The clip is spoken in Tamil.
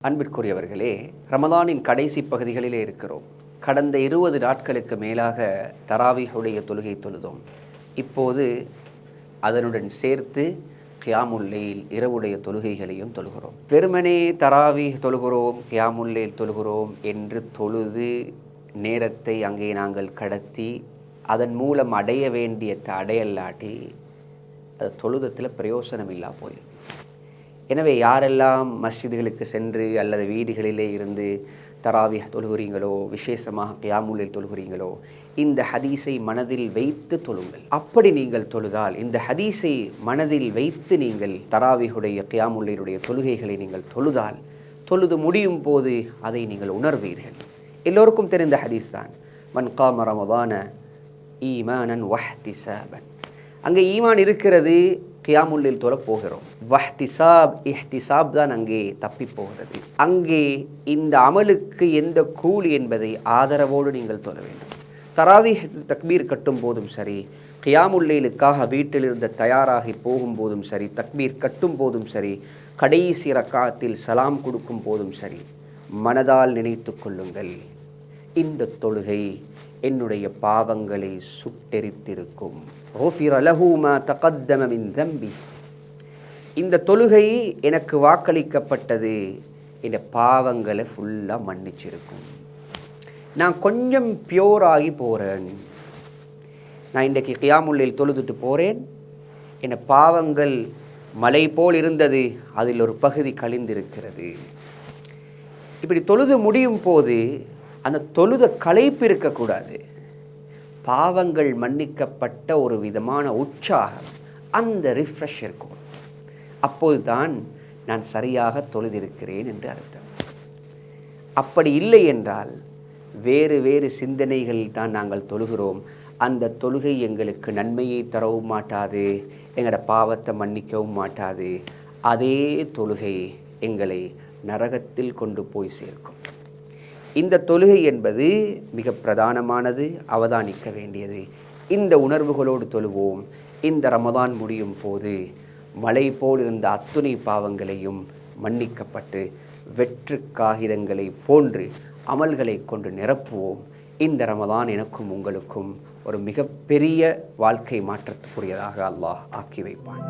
அன்பிற்குரியவர்களே, ரமலானின் கடைசி பகுதிகளிலே இருக்கிறோம். கடந்த 20 நாட்களுக்கு மேலாக தராவீஹுடைய தொழுகை தொழுதோம். இப்போது அதனுடன் சேர்த்து கியாமுல் லைல் இரவுடைய தொழுகைகளையும் தொழுகிறோம். வெறுமனே தராவீஹ் தொழுகிறோம், கியாமுல் லைல் தொழுகிறோம் என்று தொழுது நேரத்தை அங்கே நாங்கள் கடத்தி அதன் மூலம் அடைய வேண்டிய அடையல்லாட்டி அது தொழுதத்தில் பிரயோசனம் இல்லா போயிடும். எனவே யாரெல்லாம் மஸ்ஜிதுகளுக்கு சென்று அல்லது வீடுகளிலே இருந்து தராவீஹ் தொழுகிறீங்களோ, விசேஷமாக கியாமுல் லைல் தொழுகிறீங்களோ, இந்த ஹதீஸை மனதில் வைத்து தொழுங்கள். அப்படி நீங்கள் தொழுதால், இந்த ஹதீஸை மனதில் வைத்து நீங்கள் தராவீஹுடைய கியாமுல் லைலுடைய தொழுகைகளை நீங்கள் தொழுதால், தொழுது முடியும் போது அதை நீங்கள் உணர்வீர்கள். எல்லோருக்கும் தெரிந்த ஹதீஸ் தான், மன் காம ரமதான ஈமானன் வஹ்திசாபன். அங்கே ஈமான் இருக்கிறது, கியாமுல் லைல் தொழ போகிறோம். வஹ்திசாப், இஹ்திசாப் தான் அங்கே தப்பி போகிறது. அங்கே இந்த அமலுக்கு எந்த கூலி என்பதை ஆதரவோடு நீங்கள் தொழ வேண்டும். தராவீஹ் தக்பீர் கட்டும் போதும் சரி, கியாமுல் லைலுக்காக வீட்டிலிருந்து தயாராகி போகும்போதும் சரி, தக்பீர் கட்டும் போதும் சரி, கடைசி ரக்காத்தில் சலாம் கொடுக்கும் போதும் சரி, மனதால் நினைத்து கொள்ளுங்கள், இந்த தொழுகை என்னுடைய பாவங்களை சுட்டெரித்திருக்கும். இந்த தொழுகை எனக்கு வாக்களிக்கப்பட்டது, இந்த பாவங்களை ஃபுல்லாக மன்னிச்சிருக்கும். நான் கொஞ்சம் பியோராகி போகிறேன், நான் இன்றைக்கு கியாமுல் லைல் தொழுதுட்டு போகிறேன், என் பாவங்கள் மலை போல் இருந்தது, அதில் ஒரு பகுதி கழிந்திருக்கிறது. இப்படி தொழுது முடியும் போது அந்த தொழுத களைப்பு இருக்கக்கூடாது. பாவங்கள் மன்னிக்கப்பட்ட ஒரு விதமான உற்சாகம், அந்த ரிஃப்ரெஷ் இருக்கும். அப்போதுதான் நான் சரியாக தொழுதிருக்கிறேன் என்று அர்த்தம். அப்படி இல்லை என்றால் வேறு வேறு சிந்தனைகள் தான் நாங்கள் தொழுகிறோம். அந்த தொழுகை எங்களுக்கு நன்மையை தரவும் மாட்டாது, எங்களோட பாவத்தை மன்னிக்கவும் மாட்டாது. அதே தொழுகை எங்களை நரகத்தில் கொண்டு போய் சேர்க்கும். இந்த தொழுகை என்பது மிக பிரதானமானது, அவதானிக்க வேண்டியது. இந்த உணர்வுகளோடு தொழுவோம். இந்த ரமதான் முடியும் போது மலை போல் இருந்த அத்துணை பாவங்களையும் மன்னிக்கப்பட்டு வெற்று காகிதங்களை போன்று அமல்களை கொண்டு நிரப்புவோம். இந்த ரமதான் எனக்கும் உங்களுக்கும் ஒரு மிகப்பெரிய வாழ்க்கை மாற்றத்துக்குரியதாக அல்லாஹ் ஆக்கி வைப்பான்.